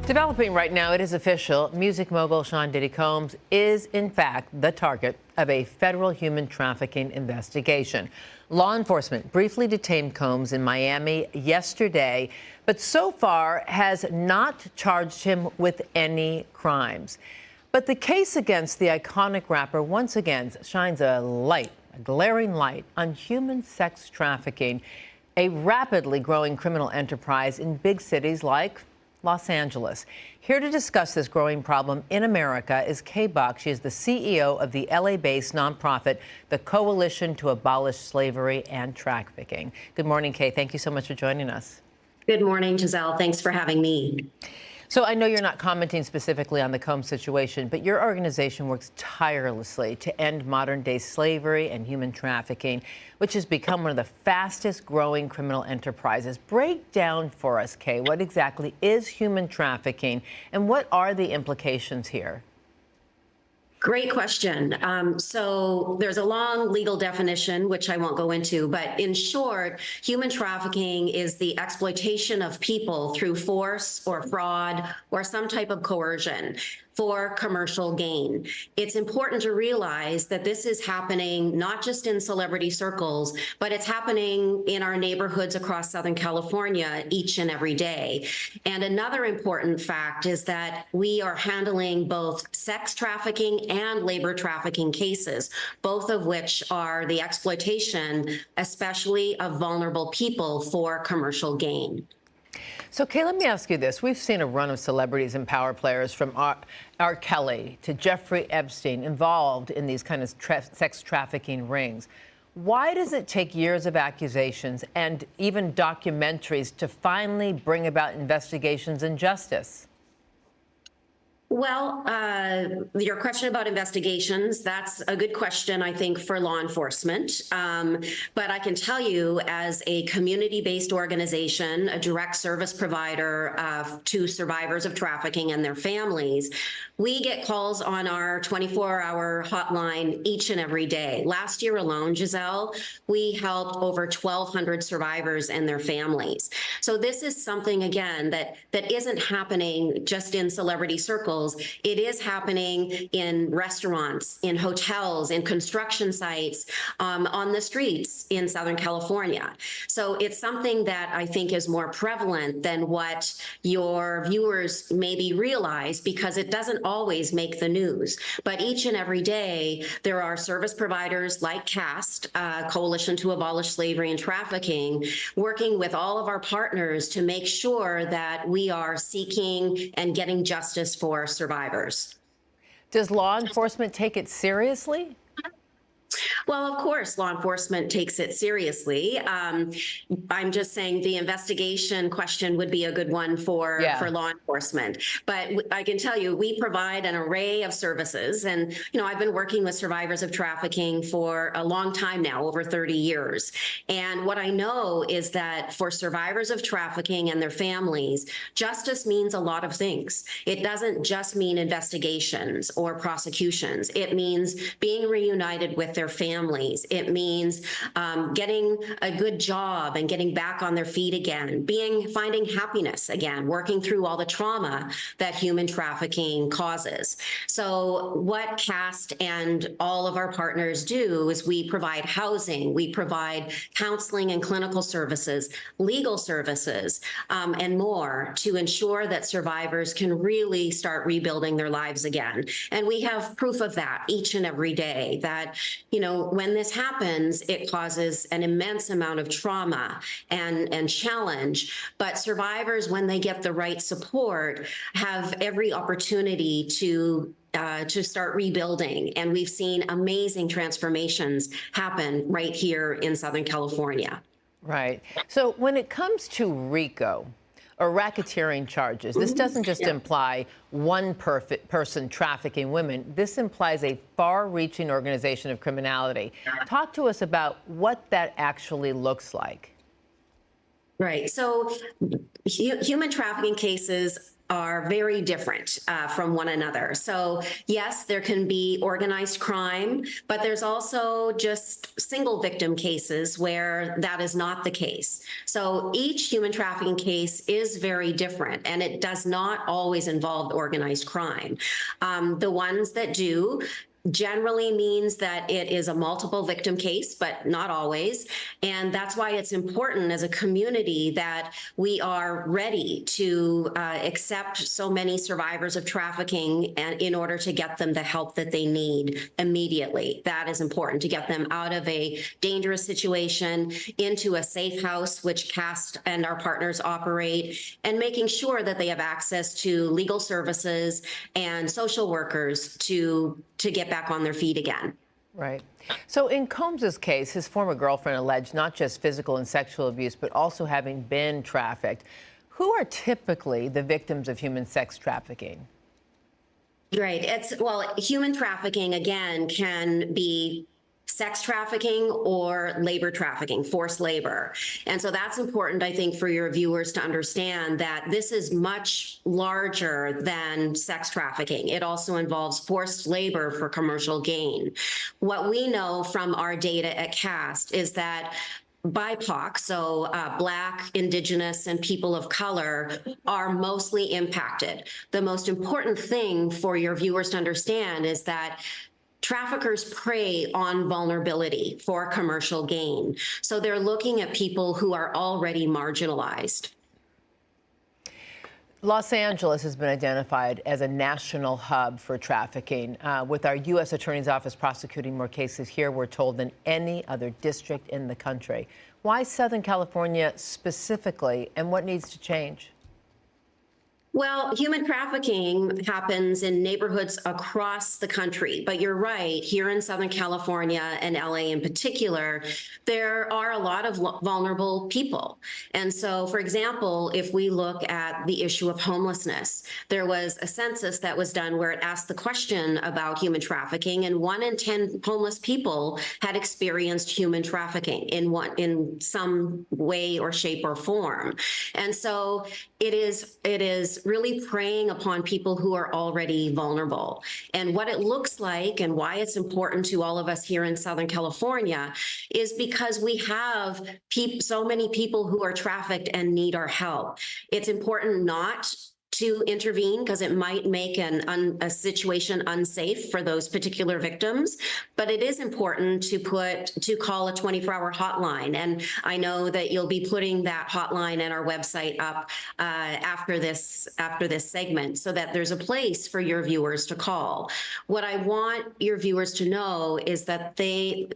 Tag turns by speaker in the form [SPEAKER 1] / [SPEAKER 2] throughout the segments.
[SPEAKER 1] Developing right now, it is official. Music mogul Sean Diddy Combs is, in fact, the target of a federal human trafficking investigation. Law enforcement briefly detained Combs in Miami yesterday, but so far has not charged him with any crimes. But the case against the iconic rapper once again shines a glaring light on human sex trafficking, a rapidly growing criminal enterprise in big cities like Los Angeles. Here to discuss this growing problem in America is Kay Buck. She is the CEO of the LA-based nonprofit, the Coalition to Abolish Slavery and Trafficking. Good morning, Kay. Thank you so much for joining us.
[SPEAKER 2] Good morning, Giselle. Thanks for having me.
[SPEAKER 1] So I know you're not commenting specifically on the Combs situation, but your organization works tirelessly to end modern-day slavery and human trafficking, which has become one of the fastest-growing criminal enterprises. Break down for us, Kay, what exactly is human trafficking, and what are the implications here?
[SPEAKER 2] Great question. So there's a long legal definition, which I won't go into, but in short, human trafficking is the exploitation of people through force or fraud or some type of coercion for commercial gain. It's important to realize that this is happening not just in celebrity circles, but it's happening in our neighborhoods across Southern California each and every day. And another important fact is that we are handling both sex trafficking and labor trafficking cases, both of which are the exploitation, especially of vulnerable people for commercial gain.
[SPEAKER 1] So, Kay, let me ask you this. We've seen a run of celebrities and power players from R. Kelly to Jeffrey Epstein involved in these kind of sex trafficking rings. Why does it take years of accusations and even documentaries to finally bring about investigations and justice?
[SPEAKER 2] Well, your question about investigations, that's a good question, I think, for law enforcement. But I can tell you, as a community-based organization, a direct service provider to survivors of trafficking and their families, we get calls on our 24-hour hotline each and every day. Last year alone, Giselle, we helped over 1,200 survivors and their families. So this is something, again, that isn't happening just in celebrity circles. It is happening in restaurants, in hotels, in construction sites, on the streets in Southern California. So it's something that I think is more prevalent than what your viewers maybe realize, because it doesn't always make the news. But each and every day, there are service providers like CAST, Coalition to Abolish Slavery and Trafficking, working with all of our partners to make sure that we are seeking and getting justice for survivors.
[SPEAKER 1] Does law enforcement take it seriously?
[SPEAKER 2] Well, of course, law enforcement takes it seriously. I'm just saying the investigation question would be a good one for law enforcement. But I can tell you, we provide an array of services. And, you know, I've been working with survivors of trafficking for a long time now, over 30 years. And what I know is that for survivors of trafficking and their families, justice means a lot of things. It doesn't just mean investigations or prosecutions. It means being reunited with their families. It means getting a good job and getting back on their feet again, finding happiness again, working through all the trauma that human trafficking causes. So what CAST and all of our partners do is we provide housing, we provide counseling and clinical services, legal services, and more to ensure that survivors can really start rebuilding their lives again. And we have proof of that each and every day, that, you know, when this happens, it causes an immense amount of trauma and challenge. But survivors, when they get the right support, have every opportunity to start rebuilding. And we've seen amazing transformations happen right here in Southern California.
[SPEAKER 1] Right. So when it comes to RICO, or racketeering charges, this doesn't just imply one person trafficking women. This implies a far-reaching organization of criminality. Talk to us about what that actually looks like.
[SPEAKER 2] Right. So human trafficking cases are very different from one another. So yes, there can be organized crime, but there's also just single victim cases where that is not the case. So each human trafficking case is very different, and it does not always involve organized crime. The ones that do generally means that it is a multiple victim case, but not always. And that's why it's important as a community that we are ready to accept so many survivors of trafficking and in order to get them the help that they need immediately. That is important, to get them out of a dangerous situation into a safe house, which CAST and our partners operate, and making sure that they have access to legal services and social workers to get back on their feet again.
[SPEAKER 1] Right. So in Combs's case, his former girlfriend alleged not just physical and sexual abuse, but also having been trafficked. Who are typically the victims of human sex trafficking?
[SPEAKER 2] Right. Well, human trafficking, again, can be sex trafficking or labor trafficking, forced labor. And so that's important, I think, for your viewers to understand that this is much larger than sex trafficking. It also involves forced labor for commercial gain. What we know from our data at CAST is that BIPOC, so Black, Indigenous, and people of color, are mostly impacted. The most important thing for your viewers to understand is that traffickers prey on vulnerability for commercial gain. So they're looking at people who are already marginalized.
[SPEAKER 1] Los Angeles has been identified as a national hub for trafficking, with our U.S. Attorney's Office prosecuting more cases here, we're told, than any other district in the country. Why Southern California specifically, and what needs to change?
[SPEAKER 2] Well, human trafficking happens in neighborhoods across the country, but you're right, here in Southern California and LA in particular, there are a lot of vulnerable people. And so, for example, if we look at the issue of homelessness, there was a census that was done where it asked the question about human trafficking, and 1 in 10 homeless people had experienced human trafficking in some way or shape or form. And so it is really preying upon people who are already vulnerable. And what it looks like and why it's important to all of us here in Southern California is because we have so many people who are trafficked and need our help. It's important not to intervene because it might make a situation unsafe for those particular victims. But it is important to call a 24-hour hotline. And I know that you'll be putting that hotline and our website up after this segment so that there's a place for your viewers to call. What I want your viewers to know is that they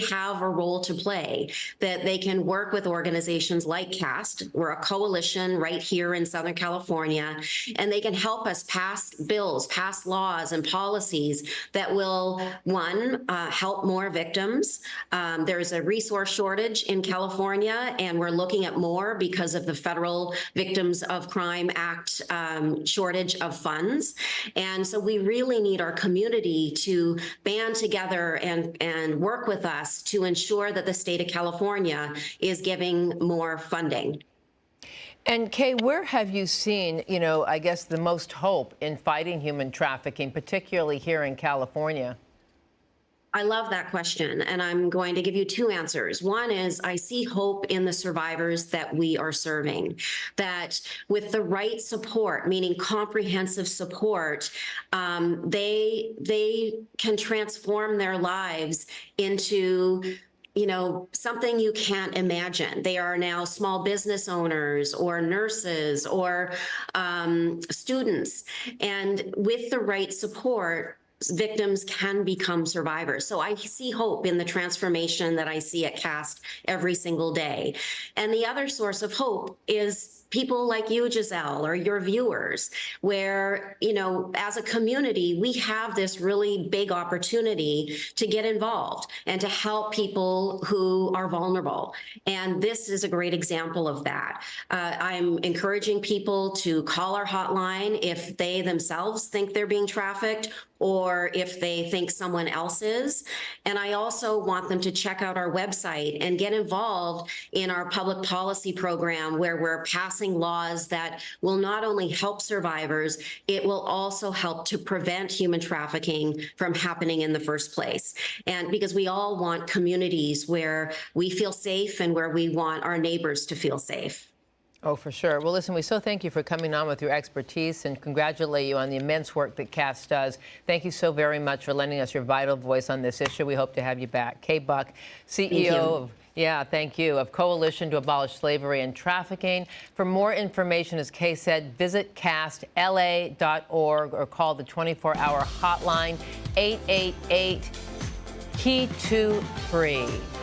[SPEAKER 2] have a role to play, that they can work with organizations like CAST. We're a coalition right here in Southern California, and they can help us pass bills, pass laws and policies that will, one, help more victims. There's a resource shortage in California, and we're looking at more because of the Federal Victims of Crime Act shortage of funds. And so we really need our community to band together and work with us to ensure that the state of California is giving more funding.
[SPEAKER 1] And Kay, where have you seen, I guess, the most hope in fighting human trafficking, particularly here in California?
[SPEAKER 2] I love that question, and I'm going to give you 2 answers. One is I see hope in the survivors that we are serving, that with the right support, meaning comprehensive support, they can transform their lives into something you can't imagine. They are now small business owners or nurses or students. And with the right support, victims can become survivors. So I see hope in the transformation that I see at CAST every single day. And the other source of hope is people like you, Giselle, or your viewers, where, as a community, we have this really big opportunity to get involved and to help people who are vulnerable. And this is a great example of that. I'm encouraging people to call our hotline if they themselves think they're being trafficked or if they think someone else is. And I also want them to check out our website and get involved in our public policy program where we're passing passing laws that will not only help survivors, it will also help to prevent human trafficking from happening in the first place. And because we all want communities where we feel safe and where we want our neighbors to feel safe.
[SPEAKER 1] Oh, for sure. Well, listen, we so thank you for coming on with your expertise and congratulate you on the immense work that CAST does. Thank you so very much for lending us your vital voice on this issue. We hope to have you back. Kay Buck, CEO of, thank you, of Coalition to Abolish Slavery and Trafficking. For more information, as Kay said, visit castla.org or call the 24-hour hotline, 888-KEY-2-FREE.